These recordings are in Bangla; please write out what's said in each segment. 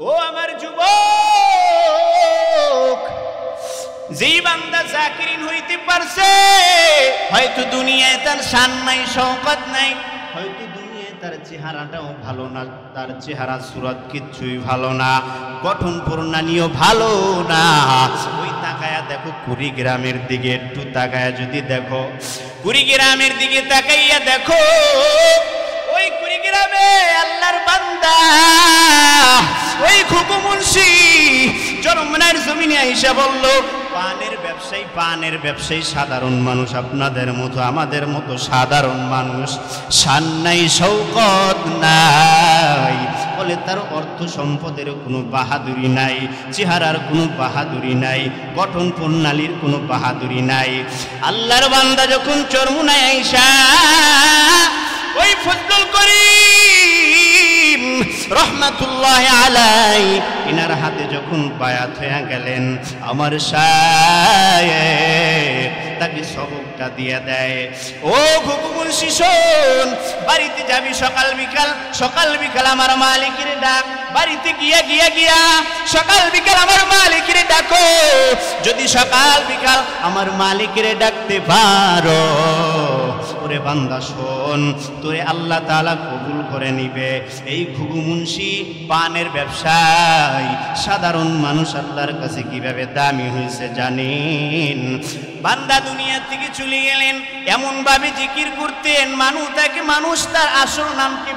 ও আমার যুবক, যেই বান্দা জাকিরিন হইতে পারছে, হয়তো দুনিয়ায় তার শান নাই, শওকত নাই, হয়তো দুনিয়ায় তার চেহারাটাও ভালো না, তার চেহারা সুরত কিচ্ছুই ভালো না, গঠন প্রণালীও ভালো না। ওই তাকায়া দেখো কুড়িগ্রামের দিকে, একটু তাকায়া যদি দেখো, কুড়িগ্রামের দিকে তাকাইয়া দেখো, ওই কুড়িগ্রামে আল্লাহর বান্দা ওই খুকু মুন্সি চরমনার জমিনে আইসা বলল, পানের ব্যবসায়ী সাধারণ মানুষ, আপনাদের মতো আমাদের মতো সাধারণ মানুষ, শান নাই, শওকত নাই। বলে তার অর্থ সম্পদের কোনো বাহাদুরি নাই, চেহারার কোনো বাহাদুরি নাই, গঠন প্রণালীর কোনো বাহাদুরি নাই। আল্লাহর বান্দা যখন চরমনায় আইসা ওই ফজলুল করিম রহমাতুল্লাহ আলাই ইনার হাতে যখন বায়াত হয়ে গেলেন, আমার শায়েখ তাকে সবকটা দিয়ে দেয়, ও খুকু মুন্সি শোন, বাড়িতে যাবি সকাল বিকাল আমার মালিকের ডাক, বাড়িতে গিয়া সকাল বিকাল আমার মালিকের ডাকো, যদি সকাল বিকাল আমার মালিকের ডাকতে পারো, ওরে বান্দা শোন, তোরে আল্লাহ তাআলা কবুল করে নিবে। এই খুকু মুন্সি পানের ব্যবসায়ী সাধারণ মানুষ আল্লাহর কাছে কিভাবে দামি হয়েছে জানেন? বান্দা দুনিয়া থেকে চলে গেলেন, এমন ভাবে জিকির করতেন, মানুষ তার আসল নামকে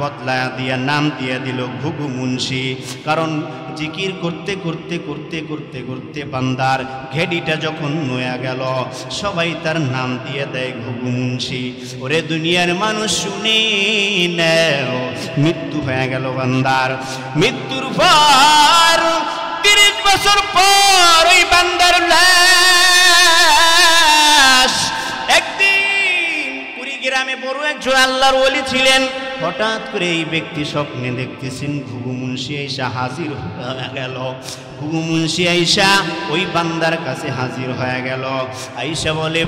বদলায়া দিয়া নাম দিয়ে দিল ঘুঘু মুন্সি। কারণ জিকির করতে করতে বান্দার ঘেডিটা যখন নয়া গেল, সবাই তার নাম দিয়ে দেয় ঘুঘু মুন্সি। ওরে দুনিয়ার মানুষ শুনে নাও, মৃত্যু হয়ে গেল বান্দার। মৃত্যুর পর 30 বছর পর ওই বান্দার লাশ একদিন কুড়িগ্রামে বড় একজন আল্লাহর ওলি ছিলেন, হঠাৎ করে এই ব্যক্তি স্বপ্নে দেখতেছেন ঘুঘু মুন্সি আইসা হাজির হয়ে গেল। ঘুঘু মুন্সি আইসা ওই বান্দার কাছে হাজির হয়ে গেল, আইসা বলে,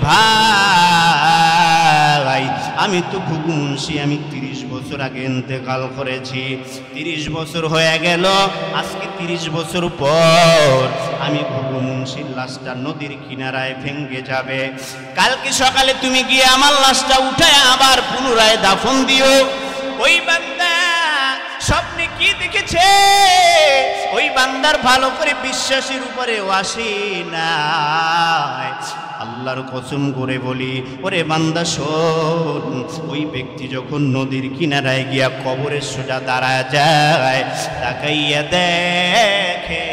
ভাই আমি তো ঘুঘু মুন্সি, আমি 30 বছর আগে ইন্তেকাল করেছি, 30 বছর হয়ে গেল, আজকে 30 বছর পর আমি ঘুঘু মুন্সির লাশটা নদীর কিনারায় ভেঙে যাবে, কালকে সকালে তুমি গিয়ে আমার লাশটা উঠায় আবার পুনরায় দাফন দিও। ওই বান্দা স্বপ্নে কি দেখেছে, ওই বান্দার ভালো করে বিশ্বাসের উপরে আসে না। আল্লাহর কসম করে বলি, ওরে বান্দা শোন, ওই ব্যক্তি যখন নদীর কিনারায় গিয়া কবরের সোজা দাঁড়ায় যায়, তাকাইয়া দেখে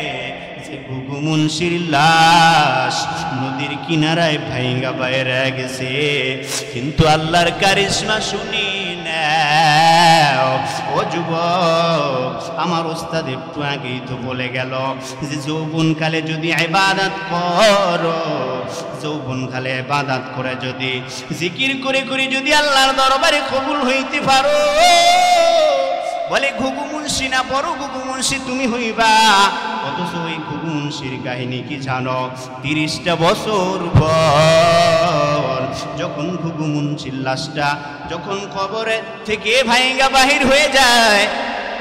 যে ঘুঘু মুন্সির লাশ নদীর কিনারায় ভাইঙ্গা বাইরে গেছে। কিন্তু আল্লাহর কারিশমা শুনি ও যুবক, আমার ওস্তাদ একটু আগেই তো বলে গেল যে যৌবনকালে যদি ইবাদত করো, যৌবনকালে ইবাদত করে যদি জিকির করে যদি আল্লাহর দরবারে কবুল হইতে পারো, বলে ঘুঘু মুন্সি না বড় ঘুঘু মুন্সি তুমি হইবা। অথচ ওই ঘুঘু মুন্সির কাহিনী কি জানো? 30টা বছর পর যখন ঘুঘু মুন্সির লাশটা যখন কবরে থেকে ভাইঙ্গা বাহির হয়ে যায়,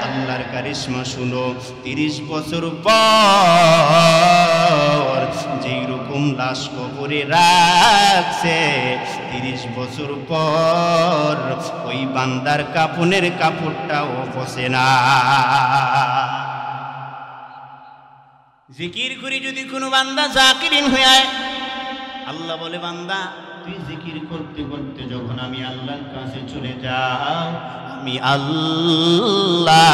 আল্লাহর কারিশমা শুনো, 30 বছর পর যেই রকম লাশ কবরে রাখছে, 30 বছর পর ওই বান্দার কাফনের কাপড়টাও পচে না। জিকির করি যদি কোনো বান্দা জাকিরিন হয়ে, আল্লাহ বলে, বান্দা তুই জিকির করতে করতে যখন আমি আল্লাহর কাছে চলে যাও, আমি আল্লাহ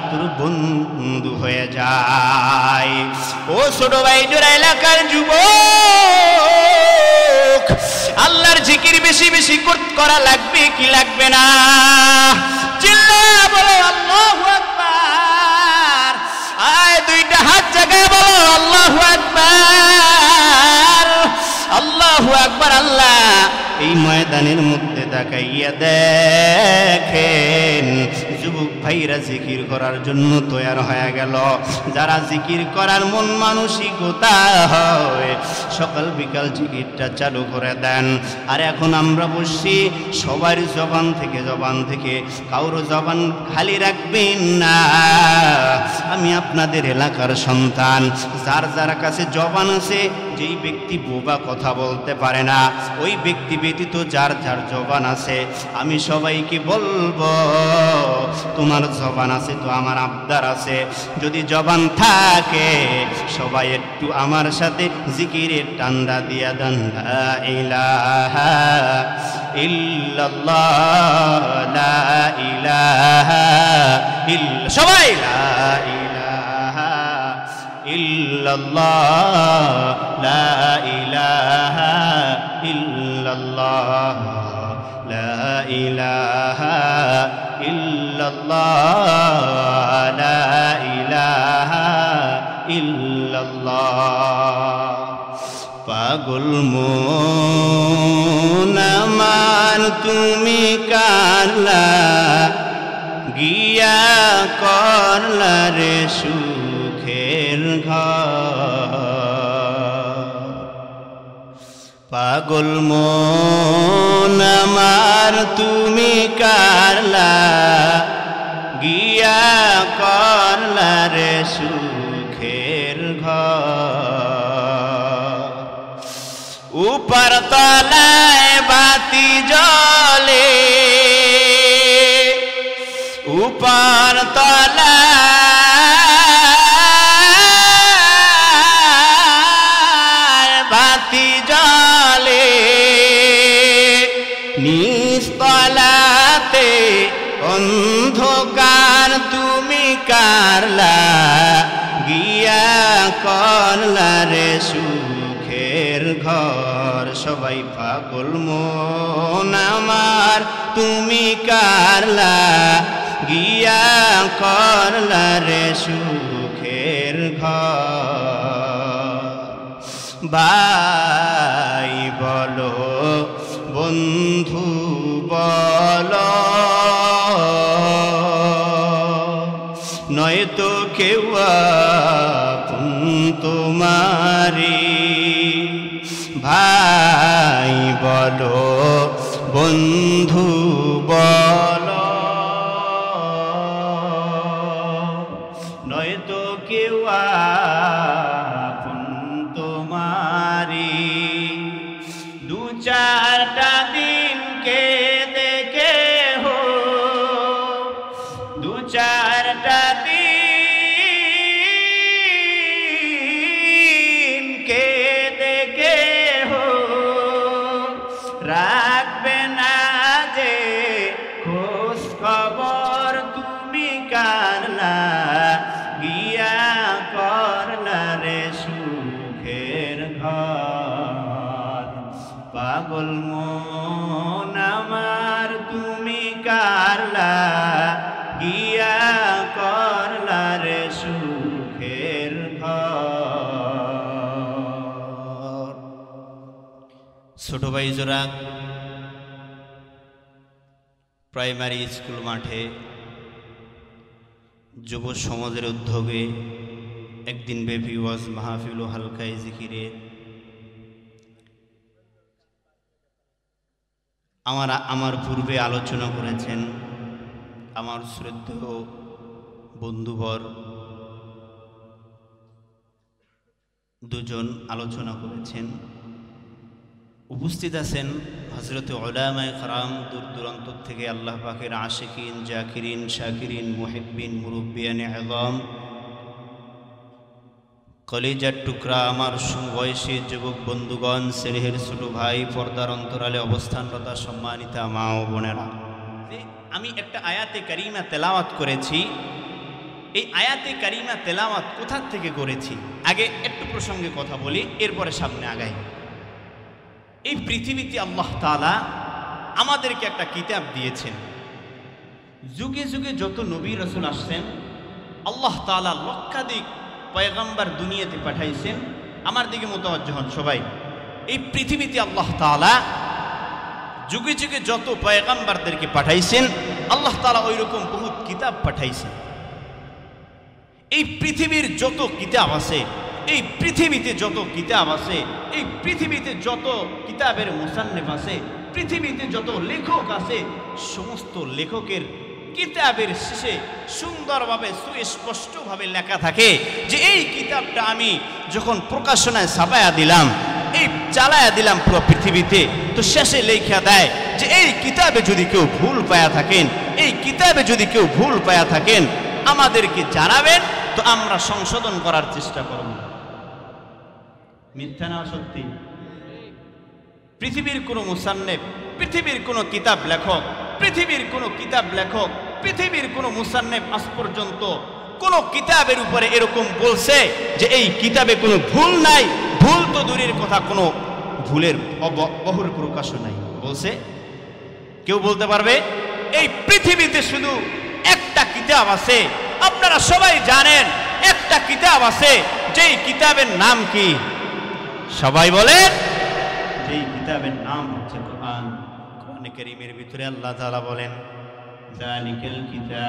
তোর বন্ধু হয়ে যাই। ও ছোট ভাই জোড়া এলাকার যুবক, আল্লাহর জিকির বেশি বেশি করা লাগবে কি লাগবে না? চিল্লা বলো আল্লাহু আকবার, আয় দুইটা হাত জায়গায় বলো আল্লাহু আকবার, আল্লাহু আকবার। আল্লাহ এই ময়দানের মধ্যে তাকাইয়া দেখেন যুবক ভাইরা জিকির করার জন্য তৈয়ার হয়ে গেল। যারা জিকির করার মন মানসিকতা হয় সকাল বিকাল জিকিরটা চালু করে দেন। আর এখন আমরা বসছি, সবার জবান থেকে কারো জবান খালি রাখবেন না। আমি আপনাদের এলাকার সন্তান, যার কাছে জবান আছে, যেই ব্যক্তি বোবা কথা বলতে পারে না, ওই ব্যক্তি ব্যতীত যার জবান আছে, আমি সবাইকে বলবো তোমার জবান আছে তো আমার আবদার আছে, যদি জবান থাকে সবাই একটু আমার সাথে জিকিরের টান্ডা দিয়া দেন, লা ইলাহা ইল্লাল্লাহ, লা ইলাহা ইল্লা, সবাই লা ইলাহা ইল্লাল্লাহ, লা ইলাহা ইল্লাল্লাহ, লা ইলাহা ইল্লাল্লাহ, লা ইলাহা ইল্লাল্লাহ। পাগল মন আমার তুমি কারলা, গিয়া করলা রে সুখের ঘর। পাগল মন আমার তুমি কারলা, গিয়া করলা রে সুখের ঘর। উপর তলায় বাতি জ্বলে, উপর তলায় বাতি জ্বলে, নিচতলাতে অন্ধকার তুমি কারলা, গিয়া করলা রে সুখের ঘর। সবাই পাগল মন আমার তুমি কারলা, গিয়া করলা রে সুখের ঘর। ভাই বলো বন্ধু বলো, নয়তো কেউ আপন তোমারি। ভাই বলো বন্ধু বলো, নয়তো কেউ আপন তোমারি। দু চারটা দিনকে দেখে হো, দু চারটা দিনকে দেখে হো, রাখবে না যে খোঁজ খবর তুমি কারলা, গিয়া করলা রে সুখের ঘর। পাগল মন আমার তুমি কারলা, গিয়া করলা রে সুখের ঘর। ছোট ভাই জোড়া প্রাইমারি স্কুল মাঠে যুব সমাজের উদ্যোগে একদিন ব্যাপী ওয়াজ মাহফিল ও হালকায় জিকিরে আমার পূর্বে আলোচনা করেছেন আমার শ্রদ্ধেয় বন্ধুবর দুজন আলোচনা করেছেন। উপস্থিত আছেন হযরত উলামায়ে কেরাম, দূর দূরান্ত থেকে আল্লাহ পাকের আশিকিন, জাকিরিন, শাকিরিন, মুহিব্বিন, মুরব্বিয়ানে আযম, কলিজার টুকরা আমার সমবয়সী যুবক বন্ধুগণ, স্নেহের ছোট ভাই, পর্দার অন্তরালে অবস্থানরতা সম্মানিতা মা ও বোনেরা, আমি একটা আয়াতে কারিমা তেলাওয়াত করেছি। এই আয়াতে কারিমা তেলাওয়াত কোথা থেকে করেছি আগে একটু প্রসঙ্গে কথা বলি, এরপরে সামনে আগাই। এই পৃথিবীতে আল্লাহ তাআলা আমাদেরকে একটা কিতাব দিয়েছেন। যুগে যুগে যত নবী রাসূল আসছেন, আল্লাহ তাআলা লক্ষাধিক পয়গম্বর দুনিয়াতে পাঠাইছেন। আমার দিকে মুতাওয়াজ্জহ হন সবাই। এই পৃথিবীতে আল্লাহ তাআলা যুগে যুগে যত পয়গম্বরদেরকে পাঠাইছেন আল্লাহ তাআলা ওই রকম বহুত কিতাব পাঠাইছেন। এই পৃথিবীর যত কিতাব আছে, এই পৃথিবীতে যত কিতাব আছে, এই পৃথিবীতে যত কিতাবের মুসান্নিফ আছে, পৃথিবীতে যত লেখক আছে, সমস্ত লেখকের কিতাবের শেষে সুন্দরভাবে সুস্পষ্টভাবে লেখা থাকে যে এই কিতাবটা আমি যখন প্রকাশনায় ছাপায়া দিলাম, এই চালায়া দিলাম পুরো পৃথিবীতে, তো শেষে লেখা দেয় যে এই কিতাবে যদি কেউ ভুল পায়া থাকেন, এই কিতাবে যদি কেউ ভুল পায়া থাকেন আমাদেরকে জানাবেন, তো আমরা সংশোধন করার চেষ্টা করব। মিথ্যা না সত্যি? পৃথিবীর কোনো মুসান্নিফ, পৃথিবীর কোনো কিতাব লেখক, পৃথিবীর কোনো কিতাব লেখক, পৃথিবীর কোনো মুসান্নিফ আজ পর্যন্ত কোনো কিতাবের উপরে এরকম বলছে যে এই কিতাবে কোনো ভুল নাই? ভুল তো দূরের কথা, কোনো ভুলের বহুর প্রকাশও নাই। বলছে? কেউ বলতে পারবে? এই পৃথিবীতে শুধু একটা কিতাব আছে, আপনারা সবাই জানেন একটা কিতাব আছে, যেই কিতাবের নাম কি? সবাই বলেন। যেই কিতাবের নাম হচ্ছে কোরআন। কোরআনে কারীমের ভিতরে আল্লাহ তাআলা বলেন যালিকাল কিতাব,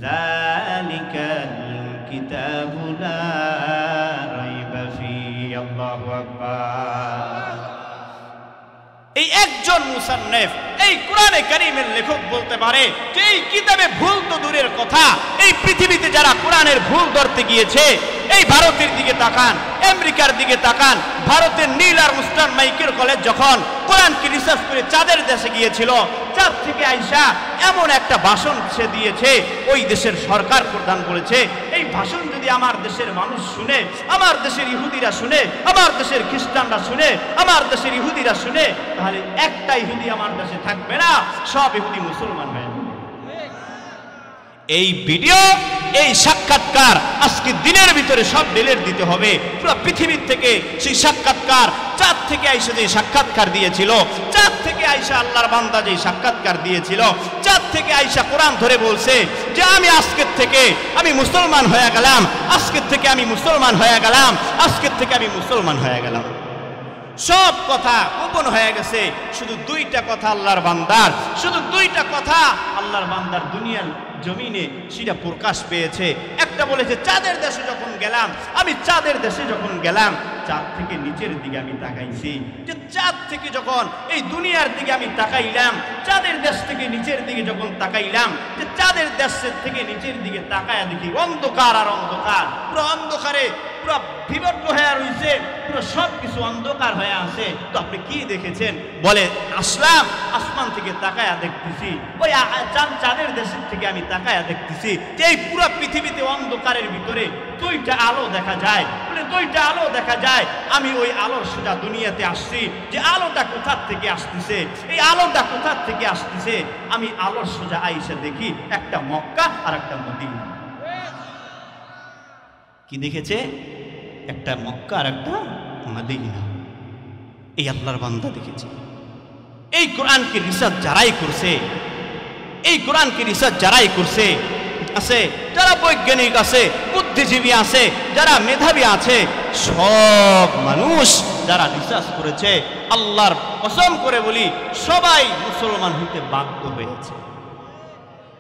যালিকাল কিতাবু লা রাইবা ফীহি। আল্লাহু আকবার। এই একজন মুসান্নিফ, এই কোরআনে কারীমের লেখক বলতে পারে যে এই কিতাবে ভুল তো দূরের কথা, এই পৃথিবীতে যারা কোরআনের ভুল ধরতে গিয়েছে, এই ভারতের দিকে তাকান, আমেরিকার দিকে তাকান। ভারতের নীল আর্মস্ট্রং মাইকেল কলেজ যখন কোরআনকে রিসার্চ করে চাঁদের দেশে গিয়েছিল, চাঁদ থেকে আইসা এমন একটা ভাষণ সে দিয়েছে, ওই দেশের সরকার প্রধান বলেছে এই ভাষণ যদি আমার দেশের মানুষ শুনে, আমার দেশের ইহুদিরা শুনে, আমার দেশের খ্রিস্টানরা শুনে, আমার দেশের ইহুদিরা শুনে, তাহলে একটা ইহুদি আমার দেশে থাকবে না, সব ইহুদি মুসলমান হয়ে যাবে। এই ভিডিও, এই সাক্ষাৎকার আজকে দিনের ভিতরে সব ডিলিট দিতে হবে। পুরো পৃথিবীর থেকে সেই সাক্ষাৎকার, চাঁদ থেকে আইসা যে সাক্ষাৎকার দিয়েছিল, চাঁদ থেকে আইসা আল্লাহর বান্দা যে সাক্ষাৎকার দিয়েছিল, চাঁদ থেকে আইসা কোরআন ধরে বলছে যে আমি আজকের থেকে আমি মুসলমান হয়ে গেলাম, আজকের থেকে আমি মুসলমান হয়ে গেলাম, আজকের থেকে আমি মুসলমান হয়ে গেলাম। সব কথা গোপন হয়ে গেছে, শুধু দুইটা কথা আল্লাহর বান্দার, শুধু দুইটা কথা আল্লাহর বান্দার দুনিয়ার জমিনে সেটা প্রকাশ পেয়েছে। একটা বলেছে চাঁদের দেশে যখন গেলাম, আমি চাঁদের দেশে যখন গেলাম, চাঁদ থেকে নিচের দিকে আমি তাকাইছি, যে চাঁদ থেকে যখন এই দুনিয়ার দিকে আমি তাকাইলাম, চাঁদের দেশ থেকে নিচের দিকে যখন তাকাইলাম, যে চাঁদের দেশের থেকে নিচের দিকে তাকায়া দেখি অন্ধকার আর অন্ধকার, পুরো অন্ধকারে পুরো বিবর্ণ হয়ে রয়েছে, পুরো সব কিছু অন্ধকার হয়ে আছে। তো আপনি কি দেখেছেন? বলে আসলাম, আসমান থেকে তাকায়া দেখতেছি, ওই চাঁদের দেশের থেকে আমি তাকায়া দেখতেছি যে এই পুরো পৃথিবীতে অন্ধকারের ভিতরে দুইটা আলো দেখা যায়, বলে দুইটা আলো দেখা যায়। আমি ওই আলোর সোজা দুনিয়াতে আসছি, যে আলোটা কোথা থেকে আসতেছে, এই আলোটা কোথা থেকে আসতেছে, আমি আলোর সোজা আইসা দেখি একটা মক্কা আর একটা মদিনা। কি দেখেছে? একটা মক্কা আর একটা মদিনা। এই আল্লাহর বান্দা দেখেছে। এই কোরআনকে রিসার্চ যারাই করছে, এই কোরআনকে রিসার্চ যারাই করছে আছে, যারা বৈজ্ঞানিক আছে, বুদ্ধিজীবী আছে, যারা মেধাবী আছে, সব মানুষ যারা রিসার্চ করেছে, আল্লাহর কসম করে বলি সবাই মুসলমান হইতে বাধ্য হয়েছে।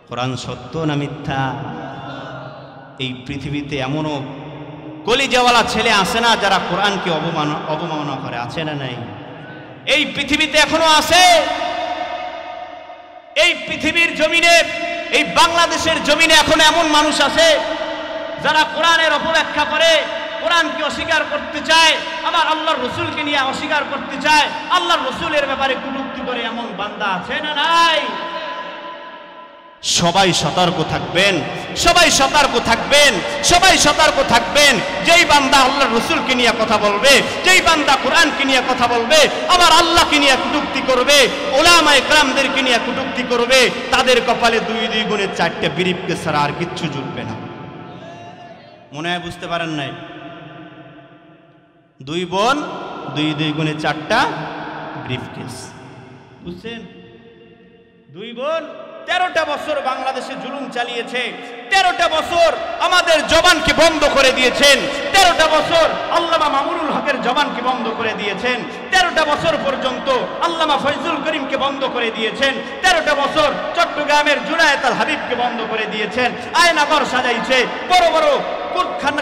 কোরআন সত্য না মিথ্যা? এই পৃথিবীতে এমনও কলিজাওয়ালা ছেলে আছে না যারা কোরআনকে অবমাননা করে? আছে না নাই? এই পৃথিবীতে এখনো আছে। এই পৃথিবীর জমিনে, এই বাংলাদেশের জমিনে এখন এমন মানুষ আছে যারা কোরআনের অপব্যাখ্যা করে, কোরআনকে অস্বীকার করতে চায়, আবার আল্লাহর রসুলকে নিয়ে অস্বীকার করতে চায়, আল্লাহর রসুলের ব্যাপারে কটূক্তি করে এমন বান্দা আছে না নাই? সবাই সতর্ক থাকবেন, সবাই সতর্ক থাকবেন, সবাই সতর্ক থাকবেন। যেই বান্দা আল্লাহর রসুলকে নিয়ে কথা বলবে, যেই বান্দা কোরআনকে নিয়ে কথা বলবে, আবার আল্লাহকে নিয়ে কটূক্তি করবে, উলামায়ে কেরামদেরকে নিয়ে কটূক্তি করবে, তাদের কপালে দুই দুই গুণে চারটে বিরিফকে ছাড়া আর কিচ্ছু জুটবে না। মনে হয় বুঝতে পারেন নাই? দুই বোন, দুই দুই গুণে চারটা ব্রিফকেস। বুঝছেন? দুই বোন, 13টা বছর বাংলাদেশে জুলুম চালিয়েছে, 13টা বছর আমাদের জবানকে বন্ধ করে দিয়েছেন, 13টা বছর আল্লামা মামুনুল হকের জবানকে বন্ধ করে দিয়েছেন, 13টা বছর পর্যন্ত আল্লামা ফয়জুল করিমকে বন্ধ করে দিয়েছেন, 13টা বছর চট্টগ্রামের জুনায়েদ আল হাবিবকে বন্ধ করে দিয়েছেন, আয়নাগর সাজাইছে, বড় বড়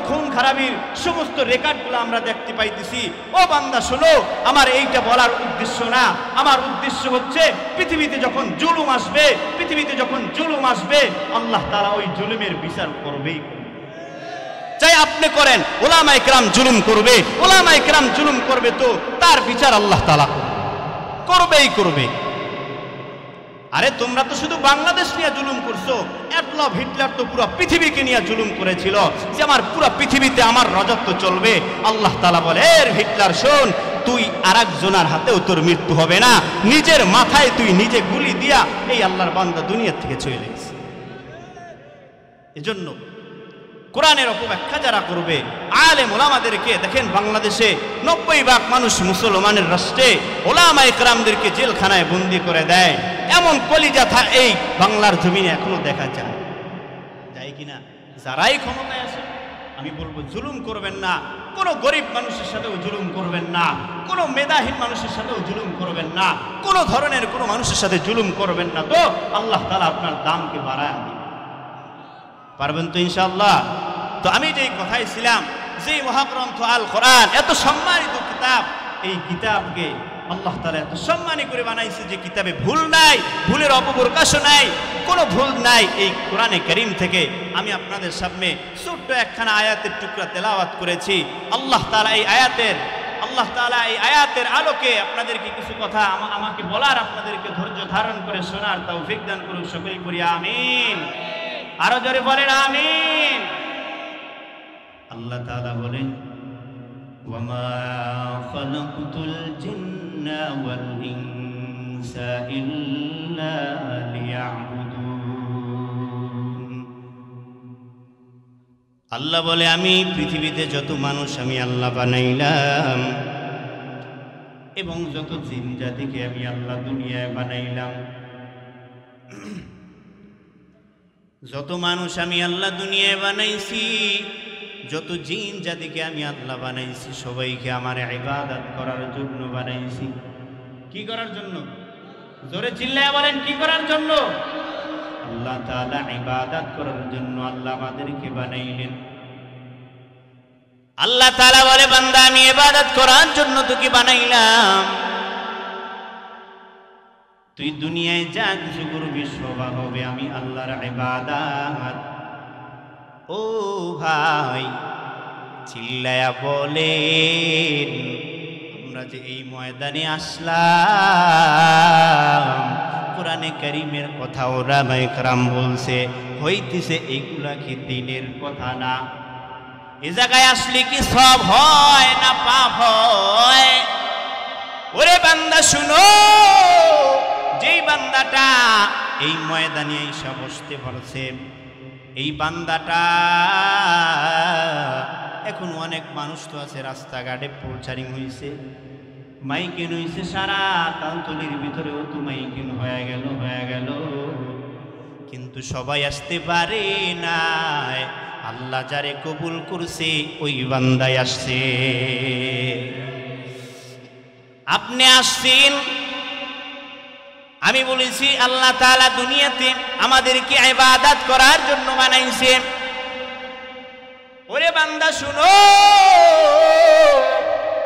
খুন খারাপির সমস্ত রেকর্ডগুলো আমরা দেখতে পাইতেছি। ও বান্দা শোনো, আমার এইটা বলার উদ্দেশ্য না, আমার উদ্দেশ্য হচ্ছে পৃথিবীতে যখন জুলুম আসবে, পৃথিবীতে যখন জুলুম আসবে, আল্লাহ তাআলা ওই জুলুমের বিচার করবেই। চাই আপনি করেন, উলামায়ে কেরাম জুলুম করবে, উলামায়ে কেরাম জুলুম করবে তো তার বিচার আল্লাহ তাআলা করবেই করবে। আরে তোমরা তো শুধু বাংলাদেশ নিয়ে জুলুম করছো, অ্যাডলফ হিটলার তো পুরো পৃথিবীকে নিয়ে জুলুম করেছিল যে আমার পুরো পৃথিবীতে আমার রাজত্ব চলবে। আল্লাহ তাআলা বলে, হিটলার শোন, তুই আরেকজনের হাতেও তোর মৃত্যু হবে না, নিজের মাথায় তুই নিজে গুলি দিয়া এই আল্লাহর বান্দা দুনিয়া থেকে চলে গেছে। এজন্য কোরআনের অপব্যাখ্যা যারা করবে, আলেম ওলামাদেরকে দেখেন, বাংলাদেশে 90% মানুষ মুসলমানের রাষ্ট্রে ওলামায়ে কেরামদেরকে জেলখানায় বন্দি করে দেয়, এমন কলিজা এই বাংলার জমিনে এখনো দেখা যায় কিনা? যারাই ক্ষমতায় আছে, আমি বলবো জুলুম করবেন না, কোনো গরিব মানুষের সাথেও জুলুম করবেন না, কোনো মেধাহীন মানুষের সাথেও জুলুম করবেন না, কোনো ধরনের কোনো মানুষের সাথে জুলুম করবেন না, তো আল্লাহ তাআলা আপনার দামকে বাড়ায় দিবেন। পারবেন তো ইনশাআল্লাহ? তো আমি যেই কথাই ছিলাম, যে মহাগ্রন্থ আল কোরআন এত সম্মানিত কিতাব, এই কিতাবকে আল্লাহ তাআলা এত সম্মানী করে বানাইছে যে কিতাবে ভুল নাই, ভুলের অপপ্রকাশও নাই, কোনো ভুল নাই। এই কোরআনে কারীম থেকে আমি আপনাদের সামনে ছোট্ট একখানা আয়াতের টুকরা তেলাওয়াত করেছি। আল্লাহ তাআলা এই আয়াতের আলোকে আপনাদেরকে কিছু কথা আমাকে বলার, আপনাদেরকে ধৈর্য ধারণ করে শোনার তৌফিক দান করুন। সকলেই করি আমিন। আরো জোরে বলেন আমিন। আল্লাহ তাআলা বলেন, ওয়ামা খালাকতুল জিন্না ওয়াল ইনসা ইল্লা লিয়াবুদুন। আল্লাহ বলে, আমি পৃথিবীতে যত মানুষ আমি আল্লাহ বানাইলাম এবং যত জিন জাতিকে আমি আল্লাহ দুনিয়ায় বানাইলাম, যত মানুষ আমি আল্লাহ দুনিয়ায় বানাইছি, যত জিন জাতিকে আমি আল্লাহ বানাইছি, সবাইকে আমার ইবাদত করার জন্য বানাইছি। কি করার জন্য? জোরে চিল্লায়া বলেন, কি করার জন্য? আল্লাহ তাআলা ইবাদত করার জন্য আল্লাহ আমাদেরকে বানাইলেন। আল্লাহ তাআলা বলে, বান্দা আমি ইবাদত করার জন্য তোকে বানাইলাম, তুই দুনিয়ায় যা কিছু করবি সব হবে আমি আল্লাহর ইবাদত। ও ভাই চিল্লায়া বলেন, আমরা যে এই ময়দানে আসলাম, কোরআনে কারীমের কথা ওলামায়ে কেরাম বলছে, হইতেছে এইগুলা কি দিনের কথা না? এ জায়গায় আসলে কি সব হয় না পাপ হয়? ওরে বান্দা শুনো, যেই বান্দাটা এই ময়দানে এসে বসতে পারছে, এই বান্দাটা, এখন অনেক মানুষ তো আছে রাস্তাঘাটে প্রচারিং হয়েছে, মাইকিং হয়েছে, সারা তালতলির ভিতরেও তো মাইকিং হয়ে গেল, কিন্তু সবাই আসতে পারে না। আল্লাহ যারে কবুল করছে ওই বান্দায় আসছে। আপনি আসছেন, আমি বলেছি আল্লাহ তাআলা দুনিয়াতে আমাদেরকে ইবাদত করার জন্য বানাইছে। ওরে বান্দা শুনো,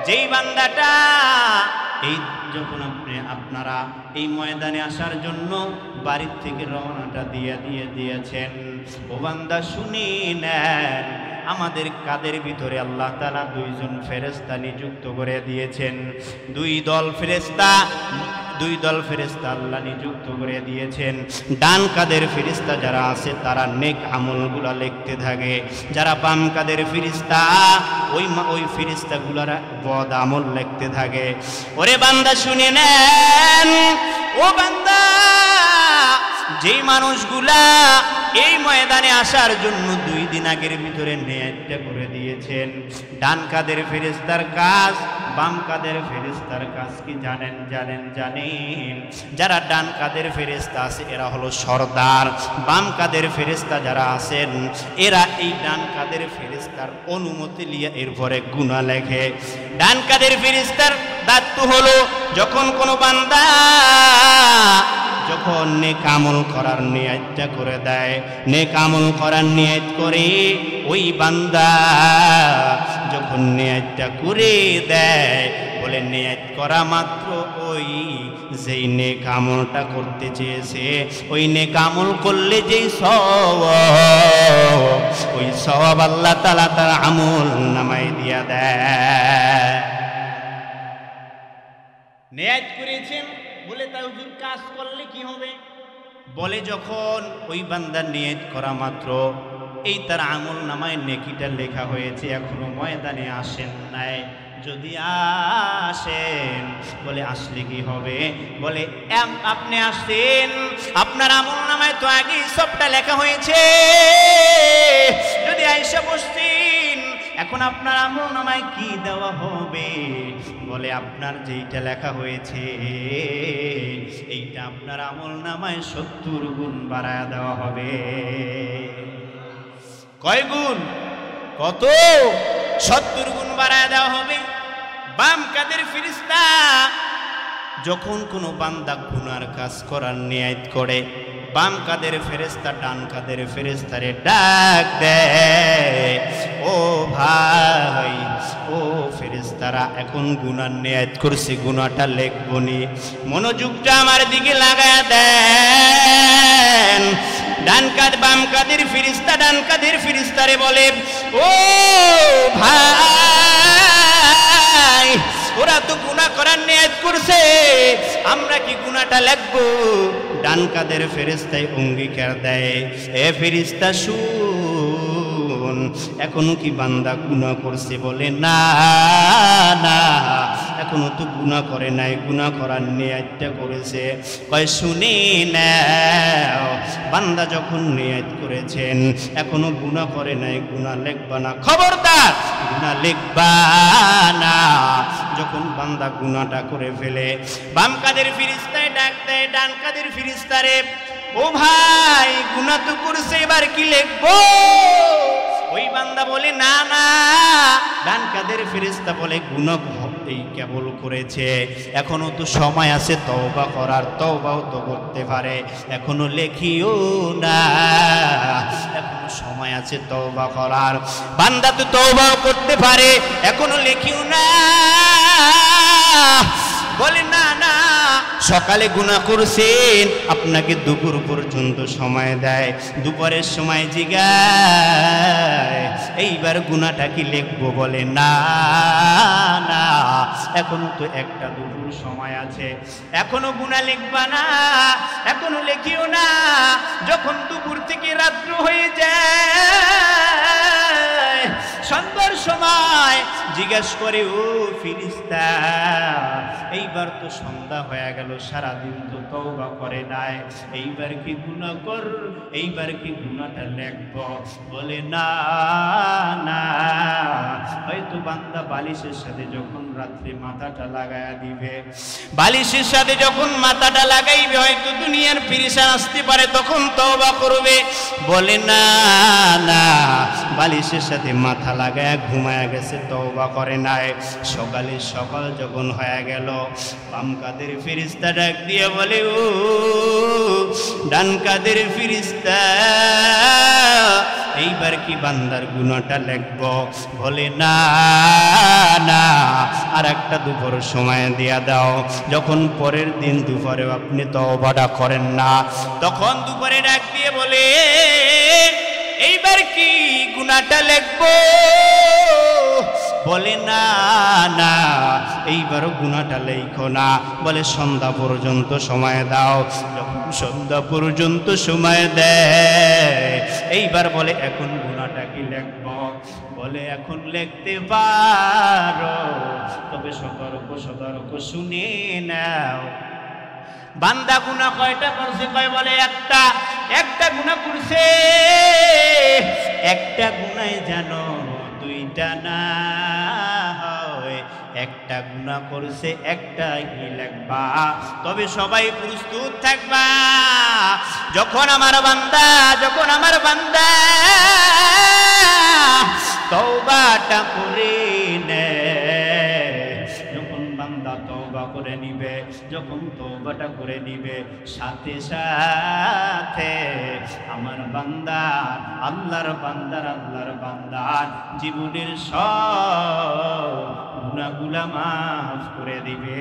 যেই বান্দাটা এই যখন আপনারা এই ময়দানে আসার জন্য বাড়ির থেকে রওনাটা দিয়েছেন, ও বান্দা শুনে নেন, আমাদের কাদের ভিতরে আল্লাহ তাআলা দুইজন ফেরেশতা নিযুক্ত করে দিয়েছেন। দুই দল ফেরেশতা আল্লাহ নিযুক্ত করে দিয়েছেন। ডান কাদের ফেরেশতা যারা আছে তারা নেক আমলগুলো লিখতে থাকে, যারা বাম কাদের ফেরেশতা ওই ফেরেশতাগুলোর বদ আমল লিখতে থাকে। ওরে বান্দা শুনে নেন, ও বান্দা যেই মানুষগুলা এই ময়দানে আসার জন্য 2 দিন আগের ভিতরে নিয়তটা করে দিয়েছেন, ডান কাদের ফেরেশতার কাজ, বাম কাদের ফেরেশতার কাজ কি জানেন? জানেন। যারা ডান কাদের ফেরেশতা আছে এরা হলো সরদার, বাম কাদের ফেরেশতা যারা আছেন এরা এই ডান কাদের ফেরেশতার অনুমতি নিয়ে এরপরে গুনাহ লেখে। ডান কাদের ফেরেশতার দায়িত্ব হলো যখন কোনো বান্দা যখন নেক আমল করার নিয়তটা করে দেয়, নেক আমল করার নিয়ত করে ওই বান্দা যখন নিয়তটা করে দেয়, বলে নিয়ত করা মাত্র ওই যেই নেক আমলটা করতে চেয়েছে ওই নেক আমল করলে যেই সওয়াব, ওই সওয়াব আল্লাহ তাআলা তার আমল নামায় দিয়া দেয়। নিয়ত করেছেন বলে তা হুজুর কাজ করলে কি হবে? বলে যখন ওই বান্দার নিয়ত করা মাত্র এই তার আমল নামায় নেকিটা লেখা হয়েছে, এখনো ময়দানে আসেন নাই, যদি আসেন বলে আসলে কি হবে? বলে আপনি আসেন, আপনার আমল নামায় তো আগেই সবটা লেখা হয়েছে, যদি আইসা বসতেন এখন আপনার আমল নামায় কি দেওয়া হবে? বলে আপনার যেইটা লেখা হয়েছে এইটা আপনার আমল নামায় 70 গুণ বাড়ায় দেওয়া হবে। কয় গুণ? কত? 70 গুণ বাড়ায় দেওয়া হবে। বাম কাদের ফেরেশতা যখন কোনো বান্দা গুনার কাজ করার নিয়ত করে, বাম কাদের ফেরেশতা ডান কাদের ফেরেশতারে ডাক দেয়, ও ভাই, ও ফেরেশতারা এখন গুনার নিয়ত করছি, গুনাহটা লিখবনি, মনোযোগটা আমার দিকে লাগায়া দেন। ডান কাদ বাম কাদের ফেরেশতা ডান কাদের ফেরেশতারে বলে, ও ভাই, ওরা তো গুনাহ করার নিয়ত করছে, আমরা কি গুনাহটা লিখবো? ডান কাদের ফেরেশতায় অঙ্গীকার দেয়, এ ফেরেশতা শুন, এখনো কি বান্দা গুনাহ করছে? বলে না না, এখনো তো গুনাহ করে নাই, গুনাহ করার নিয়তটা করেছে। কয় শুনে নাও, বান্দা যখন নিয়ত করেছেন এখনো গুনাহ করে নাই, গুনাহ লিখবা না, খবরদার গুনাহ লিখবা না। যখন বান্দা গুনাহটা করে ফেলে, বাম কাদের ফেরেশতায় ডাক দেয় ডান কাদের ফেরেশতারে, ও ভাই গুনাহ তো করছে, এবার কি লিখবো? ওই বান্দা বলে না না, ডান কাদের ফেরেশতা বলে গুনাহ এই কেবল করেছে, এখনো তো সময় আছে তওবা করার, তওবাও তো করতে পারে, এখনো লেখিও না, এখনো সময় আছে তওবা করার, বান্দা তো তওবাও করতে পারে, এখনো লেখিও না। বলে না না, সকালে গুনাহ করছেন, আপনাকে দুপুর পর্যন্ত সময় দেয়, দুপুরের সময় জিগায় এইবার গুনাহটা কি লিখবো? বলে না না, এখনো তো একটা দুপুর সময় আছে, এখনো গুনাহ লিখবা না, এখনো লেখিও না। যখন দুপুর থেকে রাত্র হয়ে যায়, সন্ধ্যার সময় জিজ্ঞেস করে, ও ফেরেশতা, এইবার তো সন্ধ্যা হয়ে গেল, সারাদিন তো তওবা করে নাই, এইবার কি গুনাহ কর, এইবার কি গুনাহটা লিখব? বলে না না, হয়তো বান্দা বালিশের সাথে যখন রাত্রে মাথাটা লাগায়া দিবে, বালিশের সাথে যখন মাথাটা লাগাইবে হয়তো দুনিয়ার ফিরিশান আসতে পারে, তখন তওবা করবে। বলে না না, বালিশের সাথে মাথা লাগায়া ঘুমায়া গেছে, তওবা করে নাই। সকালে সকাল যখন হয়ে গেল, বাম কাদের ফেরেশতা ডাক দিয়ে বলে, ও ডান কাদের ফেরেশতা, এইবার কি বান্দার গুনাহটা লিখব? বলে না না, আর একটা দুপুর সময় দিয়া দাও। যখন পরের দিন দুপুরে আপনি তওবাটা করেন না, তখন দুপুরে ডাক দিয়ে বলে, এইবার কি গুনাহটা লিখব? বলে না না, এইবারও গুনাহটা লেখো না। বলে সন্ধ্যা পর্যন্ত সময় দাও। যখন সন্ধ্যা পর্যন্ত সময় দেয়, এইবার বলে এখন গুনাহটা কি লিখব? বলে এখন লিখতে পারো, তবে সতর্ক সতর্ক শুনে নাও, বান্দা গুনাহ কয়টা করছে? কয় বলে একটা। একটা গুনাহ করছে, একটা গুনাহে জানো দুইটা না হয়, একটা গুনাহ করছে একটাই লিখবা। তবে সবাই প্রস্তুত থাকবা, যখন আমার বান্দা তওবাটা করে নেয়, যখন বান্দা তওবা করে নিবে, যখন তওবাটা করে নিবে, সাথে সাথে আমার বান্দা আল্লাহর বান্দার জীবনের সব গুনাহগুলা মাফ করে দিবে।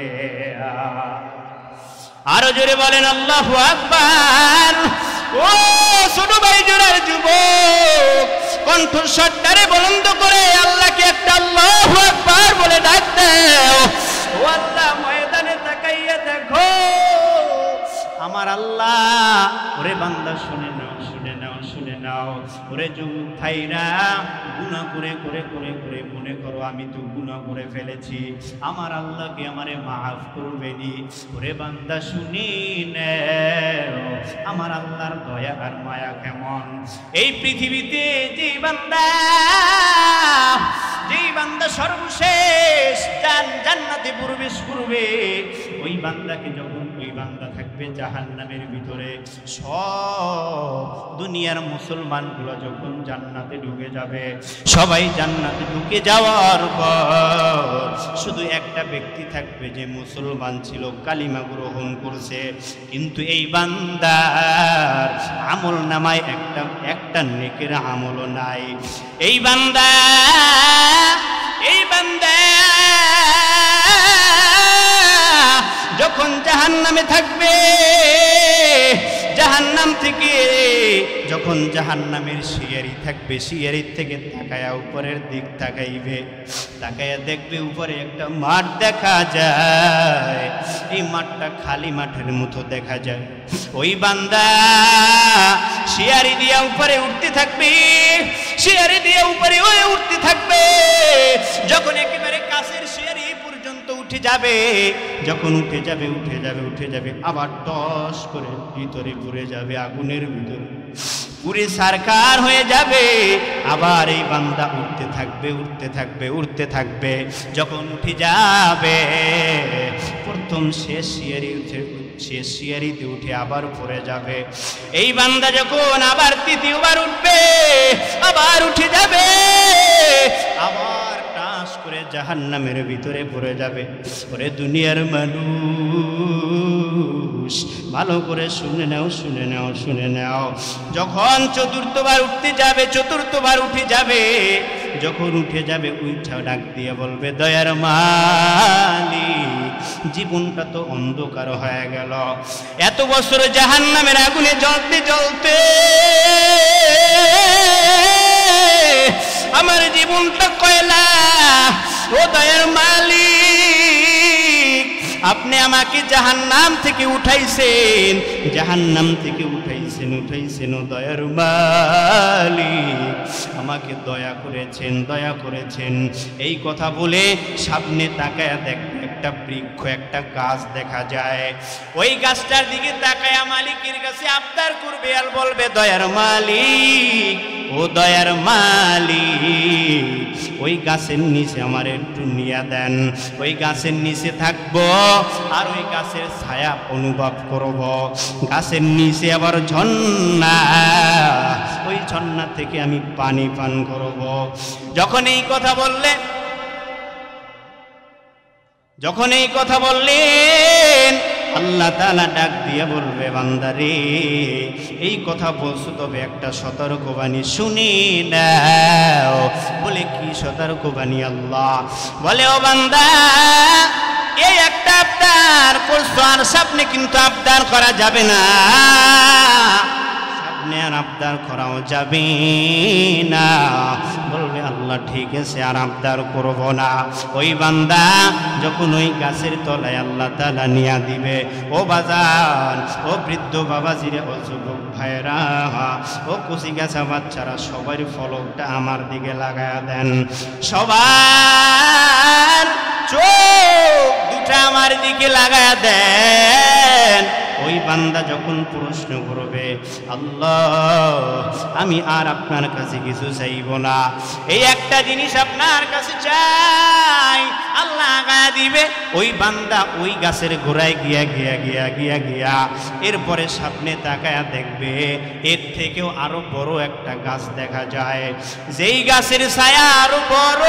আরো জোরে বলেন আল্লাহু আকবার। ও ছোট ভাই জোরের যুবক, কণ্ঠস্বরটারে বুলন্দ করে আল্লাহকে একটা আল্লাহু আকবার বলে ডাক দাও। ও আল্লাহ, ময়দানে তাকাইয়া দেখো আমার আল্লাহ। ওরে বান্দা শুনে নাও, ওরে যুবক ভাইরা, গুনাহ করে মনে করো আমি তো গুনাহ করে ফেলেছি, আমার আল্লাহকে আমারে মাফ করবে নি। ওরে বান্দা শুনি নাও আমার আল্লাহর দয়া আর মায়া কেমন। এই পৃথিবীতে যেই বান্দা সর্বশেষ জান্নাতে প্রবেশ করবে, ওই বান্দাকে যখন ওই বান্দা থাকবে জাহান্নামের ভিতরে, সব দুনিয়ার মুসলমানগুলো যখন জান্নাতে ঢুকে যাবে, সবাই জান্নাতে ঢুকে যাওয়ার পর শুধু একটা ব্যক্তি থাকবে যে মুসলমান ছিল, কালিমা গ্রহণ করছে, কিন্তু এই বান্দার আমল নামায় একটা নেকের আমলও নাই। এই বান্দা যখন জাহান্নামে থাকবে, জাহান্নাম থেকে যখন জাহান্নামের শিয়ারি থাকবে, শিয়ারির থেকে তাকায়া উপরের দিক তাকাইবে, তাকায়া দেখবে উপরে একটা মাঠ দেখা যায়। এই মাঠটা খালি মাঠের মতো দেখা যায়। ওই বান্দা শিয়ারি দিয়া উপরে উঠতে থাকবে, শিয়ারি দিয়া উপরে উঠতে থাকবে। যখন একেবারে কাছের শিয়ারি পর্যন্ত উঠে যাবে, যখন উঠে যাবে, আবার টস করে ভিতরে ঘুরে যাবে, আগুনের ভিতরে পুরে সারকার হয়ে যাবে। আবার এই বান্দা উঠতে থাকবে, যখন উঠে যাবে, প্রথম শেষ শিয়ারিতে উঠে আবার পড়ে যাবে। এই বান্দা যখন আবার তৃতীয়বার উঠবে, আবার উঠে যাবে, আবার টাস করে জাহান্নামের ভিতরে পড়ে যাবে। ওরে দুনিয়ার মানুষ, ভালো করে শুনে নাও। যখন চতুর্থবার উঠে যাবে, যখন উঠে যাবে, উঠা ডাক দিয়ে বলবে, দয়ার মালিক, জীবনটা তো অন্ধকার হয়ে গেল, এত বছর জাহান্নামের আগুনে জ্বলতে আমার জীবনটা কয়লা। ও দয়ার মালিক, আপনি আমাকে জাহান্নাম থেকে উঠাইছেন, ও দয়ার মালিক, আমাকে দয়া করেছেন। এই কথা বলে সামনে তাকায়া দেখবে একটা বৃক্ষ, একটা গাছ দেখা যায়। ওই গাছটার দিকে তাকায়া মালিকের কাছে আবদার করবে আর বলবে, দয়ার মালিক, ও দয়ার মালিক, ওই গাছের নিচে আমার একটু নিয়ে দেন, ওই গাছের নিচে থাকবো আর ওই গাছের ছায়া অনুভব করব। গাছের নিচে আবার ঝর্ণা, ওই ঝর্ণা থেকে আমি পানি পান করব। যখন এই কথা বললেন, আল্লাহ তাআলা ডাক দিয়ে বলবে, বান্দারে, এই কথা বলছো, তবে একটা সতর্কবাণী শুনি নাও। বলে, কি সতর্কবাণী? আল্লাহ বলে, ও বান্দা, এই একটা আবদার করছো, আর সামনে কিন্তু আবদার করা যাবে না, সামনে আর আবদার করাও যাবে না। বলবে, আল্লাহ ঠিক আছে, আর আবদার করব না। ওই বান্দা যখন ওই গাছের তলায় আল্লাহ তাআলা নিয়া দিবে, ও বাজান, ও বৃদ্ধ বাবাজিরে, ও যুবক ভাইরা, ও কুচি গাছা বাচ্চারা, সবার ফলকটা আমার দিকে লাগায়া দেন, সবার চোখ দুটা আমার দিকে লাগায়া দেন। ওই বান্দা যখন প্রশ্ন করবে, আল্লাহ আমি আর আপনার কাছে কিছু চাইব না, এই একটা জিনিস আপনার কাছে চাই, আল্লাহ আগায়া দিবে। ওই বান্দা ওই গাছের গোড়ায় গিয়া গিয়া গিয়া গিয়া গিয়া এরপরে সামনে তাকায়া দেখবে এর থেকেও আরো বড় একটা গাছ দেখা যায়, যেই গাছের ছায়া আরো বড়,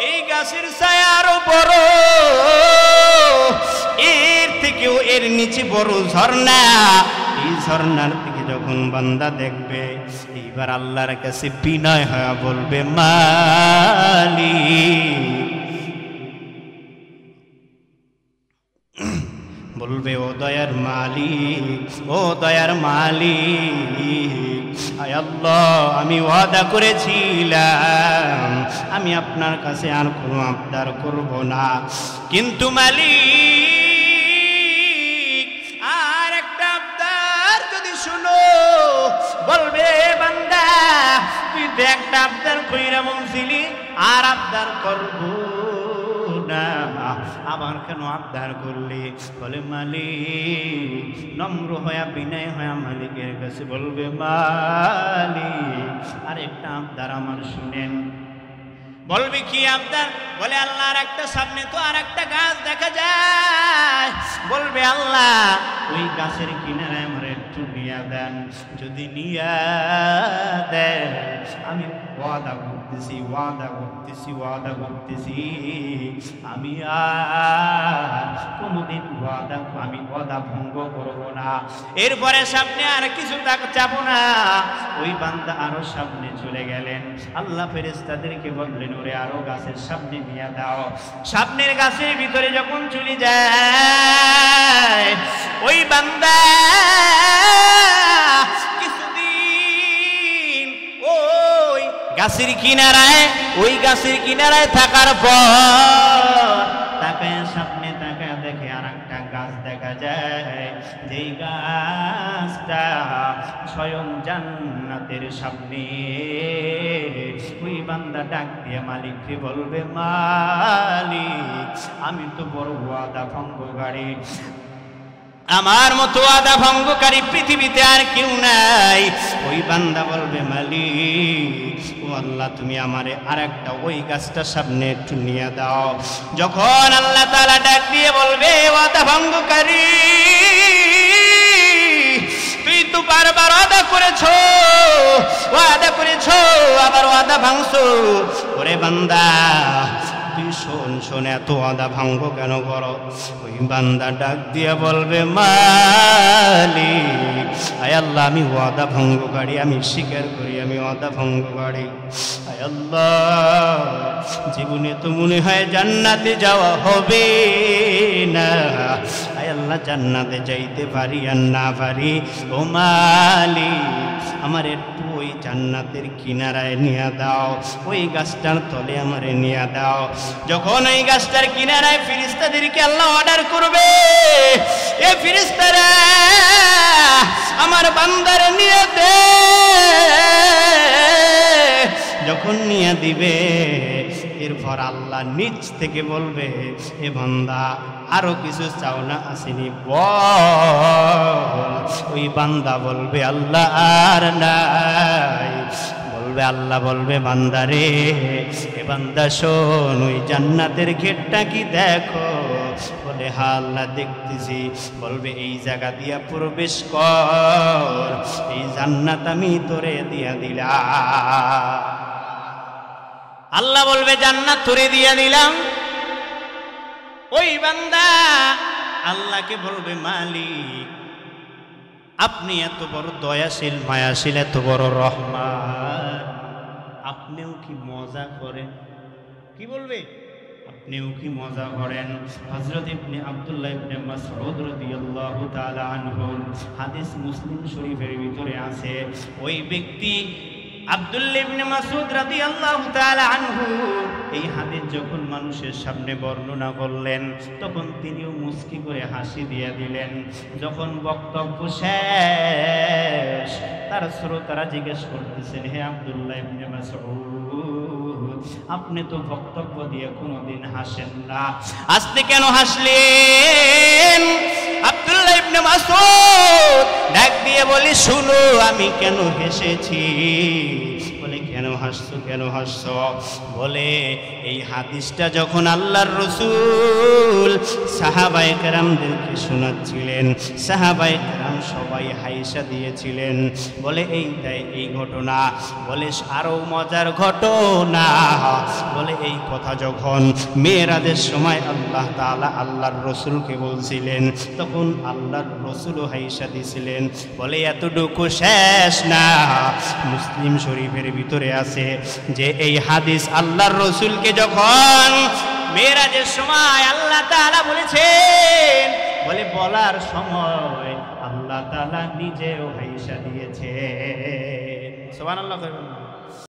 এই গাছের ছায়া আরো বড়, এর থেকেও এর নিচে বড় ঝর্ণা। এই ঝর্ণার দিকে যখন বান্দা দেখবে, এইবার আল্লাহর কাছে বিনয় হয়ে বলবে, মালিক, বলবে ও দয়ার মালিক, ও দয়ার মালিক, আয় আল্লাহ আমি ওয়াদা করেছিলাম আমি আপনার কাছে আর কোনো আবদার করব না, কিন্তু মালিক আর একটা আবদার যদি শুনো, বলবে বান্দা তুই তো একটা আবদার কইরা বলছিলি আর আবদার করবো না, আবার কেন আবদার করলি? বলে মালিক নম্র হয়ে বিনয় হয়ে মালিকের কাছে বলবে, মালিক আর একটা আবদার আমার শুনেন। বলবে কি আবদার? বলে আল্লাহর একটা সামনে তো আর একটা গাছ দেখা যায়, বলবে আল্লাহ ওই গাছের কিনারায় আমার একটু নিয়ে দেন, যদি নিয়ে দেন আমি ওয়াদা করতেছি, ওয়াদা করতেছি, ওয়াদা করতেছি আমি আর কোনোদিন আমি ওয়াদা ভঙ্গ করব না। এরপরে সামনে আর কিছু চাবো না। ওই বান্দা আরো সামনে চলে গেলেন, আল্লাহ ফেরেশতাদেরকে বললেন ওরে আরো গাছের সামনে নিয়ে দাও। সামনের গাছের ভিতরে যখন চলে যায় ওই বান্দা কিছুদিন ওই গাছের কিনারায়, ওই গাছের কিনারায় থাকার পর তাকায় সামনে তাকায় দেখে আর একটা গাছ দেখা যায়, যেই গাছটা স্বয়ং জান্নাতের সামনে। ওই বান্দা ডাক দিয়ে মালিককে বলবে, মালিক আমি তো বড় ওয়াদা ভঙ্গকারী, আমার মতো ওয়াদা ভঙ্গকারী পৃথিবীতে আর কেউ নাই। ওই বান্দা বলবে, মালিক ও আল্লাহ তুমি আমারে আর একটা ওই গাছটার সামনে একটু নিয়ে দাও। যখন আল্লাহ তাআলা ডাক দিয়ে বলবে, ওয়াদা ভঙ্গকারী তুই তো বারবার ওয়াদা করেছো, ওয়াদা করেছো আবার ওয়াদা ভাঙছো, ওরে বান্দা তুই শোন শোন এত ওয়াদা ভাঙ্গ কেন করো? ওই বান্দা ডাক দিয়ে বলবে, মালিক আয় আল্লাহ আমি ওয়াদা ভঙ্গকারী, আমি স্বীকার করি আমি ওয়াদা ভঙ্গকারী। আয় আল্লাহ জীবনে তো মনে হয় জান্নাতে যাওয়া হবে না, আয় আল্লাহ জান্নাতে যাইতে পারি আর না পারি, ও মালিক আমার একটু ওই জান্নাতের কিনারায় নিয়ে দাও, ওই গাছটার তলে আমারে নিয়ে দাও। যখন ওই গাছটার কিনারায় ফেরেশতাদেরকে আল্লাহ অর্ডার করবে, এ ফেরেশতারা আমার বান্দারে নিয়ে দে, যখন নিয়ে দিবে এরপর আল্লাহ নিচ থেকে বলবে, এ বান্দা আরো কিছু চাও না আসেনি বল। ওই বান্দা বলবে, আল্লাহ আর নাই। বলবে আল্লাহ বলবে, বান্দারে এ বান্দা শোন ওই জান্নাতের গেটটা কি দেখো? বলে হ্যাঁ আল্লাহ দেখতেছি। বলবে এই জায়গা দিয়া প্রবেশ কর, এই জান্নাত আমি তোরে দিয়া দিলাম। আল্লাহ বলবে জান্নাত তোরে দিয়া দিলাম। ওই বান্দা আল্লাহকে বলবে, মালিক আপনি এত বড় দয়াশীল মায়াশীল, এত বড় রহমান, আপনিও কি মজা করেন? কি বলবে? আপনিও কি মজা করেন? হযরত ইবনে আব্দুল্লাহ ইবনে মাসউদ রাদিয়াল্লাহু তাআলা আনহু, হাদিস মুসলিম শরীফের ভিতরে আছে, ওই ব্যক্তি আব্দুল্লাহ ইবনে মাসউদ রাদিয়াল্লাহু তাআলা আনহু এই হাদিস যখন মানুষের সামনে বর্ণনা করলেন তখন তিনিও মুস্কি করে হাসি দিয়ে দিলেন। যখন বক্তব্য শেষ তার শ্রোতারা জিজ্ঞেস করতেছেন, হে আব্দুল্লাহ ইবনে মাসউদ আপনি তো বক্তব্য দিয়ে কোনোদিন হাসেন না, আজকে কেন হাসলেন? আব্দুল্লাহ ইবনে মাসউদ ডাক দিয়ে বলে, শুনো আমি কেন হেসেছি। বলে, কেন হাসছো, কেন হাসছো? বলে, এই হাদিসটা যখন আল্লাহর রাসূল সাহাবায়ে কেরামদেরকে শোনাচ্ছিলেন, সাহাবায়ে কেরাম সবাই হাইসা দিয়েছিলেন। বলে, এই ঘটনা। বলে, আরো মজার ঘটনা। বলে, এই কথা যখন মেরাজের সময় আল্লাহ তাআলা আল্লাহর রাসূলকে বলছিলেন, তখন আল্লাহর রাসূলও হাইসা দিয়েছিলেন। বলে, এতটুকু শেষ না, মুসলিম শরীফের ভিতরে আছে যে এই হাদিস আল্লাহর রাসূলকে যখন মেরাজের সময় আল্লাহ তাআলা বলেছেন, বলে বলার সময় আল্লাহ তাআলা নিজেও হাইসা দিয়েছে। সুবহানাল্লাহ।